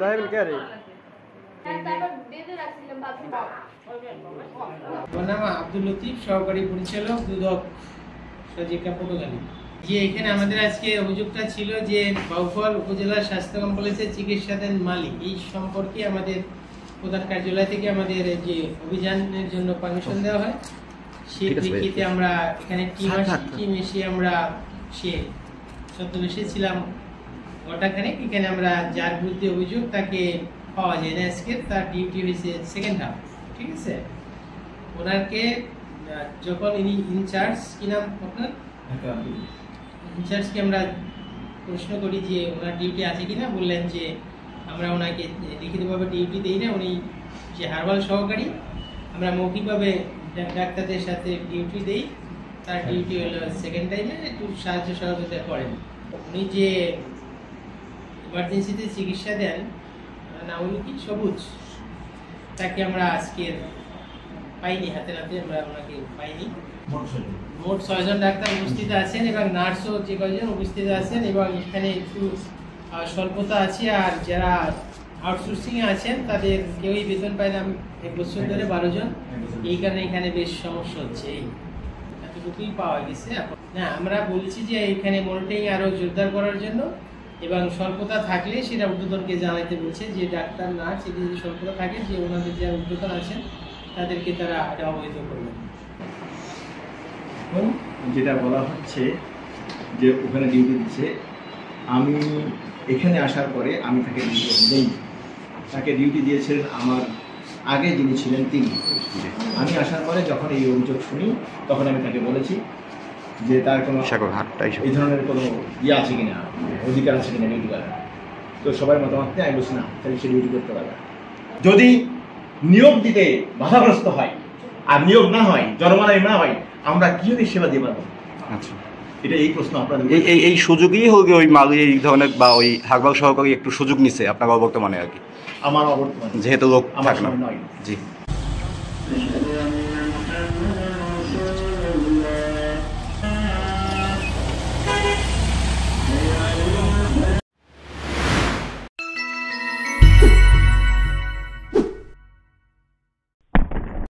দাইবেন কে রে নাম আব্দুল লতিফ, সহকারী পরিচালক, দুদক সজিকা পটুয়াখালী। যে এখানে আমাদের আজকে অভিযোগটা ছিল যে বাউফল উপজেলা স্বাস্থ্য কমপ্লেক্সের চিকিৎসাধীন মালিক এই সম্পর্কে আমাদের প্রধান কার্যালয় থেকে আমাদের যে অভিযানের জন্য পারমিশন দেওয়া হয়, সেই প্রেক্ষিতে আমরা এখানে টিম এসে আমরা সে ছদ্মবেশে ছিলাম ঘটাখানে। এখানে আমরা যার বিরুদ্ধে অভিযোগ তাকে পাওয়া যায় না আজকে, তার ডিউটি হয়েছে সেকেন্ড হাফ, ঠিক আছে। ওনাকে যখন ইনি ইনচার্জ, কি নাম আপনার, ইনচার্জকে আমরা প্রশ্ন করি যে ওনার ডিউটি আছে কিনা, বললেন যে আমরা ওনাকে লিখিতভাবে ডিউটি দিই না, উনি যে হারবাল সহকারী, আমরা মৌখিকভাবে ডাক্তারদের সাথে ডিউটি দেই, তার ডিউটি হলো সেকেন্ড টাইমে একটু সাহায্য সহযোগিতা করেন। উনি যে ইমার্জেন্সিতে চিকিৎসা দেন, নাম হলো কি সবুজ, তাকে আমরা আজকের পাইনি, হাতে নাতে আমরা ওনাকে পাইনি। মোট 6 জন ডাক্তার উপস্থিত আছেন এবং নার্সও যে কয়েকজন উপস্থিত আছেন, এবং এখানে একটু স্বল্পতা আছে। আর যারা আউটসোর্সিংয়ে আছেন তাদের কেউই বেতন পায় না 1 বছর ধরে, 12 জন। এই কারণে এখানে বেশ সমস্যা হচ্ছে, এতটুকুই পাওয়া গেছে। না, আমরা বলছি যে এখানে মনিটরিং আরও জোরদার করার জন্য, এবং স্বল্পতা থাকলে সেটা ঊর্ধ্বতনকে জানাইতে বলছে যে ডাক্তার নার্স এদের যদি স্বল্পতা থাকে, যে ওনাদের যারা ঊর্ধ্বতন আছেন তাদেরকে তারা এটা অবহিত করবেন। যেটা বলা হচ্ছে যে ওখানে ডিউটি দিচ্ছে, আমি এখানে আসার পরে আমি তাকে ডিউটি দেই, তাকে ডিউটি দিয়েছিলেন আমার আগে যিনি ছিলেন তিনি। আমি আসার পরে যখন এই অভিযোগ শুনি তখন আমি তাকে বলেছি যে তার কোনো এই ধরনের কোনো আছে কিনা, অধিকার আছে কিনা ডিউটি করার। তো সবাই মতামত নিয়ে আমি বলছি না, তাহলে সে ডিউটি করতে পারবে। যদি নিয়োগ দিতে বাধাগ্রস্ত হয় আর নিয়োগ না হয়, জনমানব না হয়, আমরা কি যদি সেবা দিয়ে পারবো? আচ্ছা, এটা এই প্রশ্ন আপনাদের এই সুযোগই হোক ওই মালি এই ধরনের বা ওই হারবাল সহকারী একটু সুযোগ নিচ্ছে আপনার অবর্তমানে আর কি, আমার অবর্তমানে যেহেতু লোক থাকে না। নয়। জি।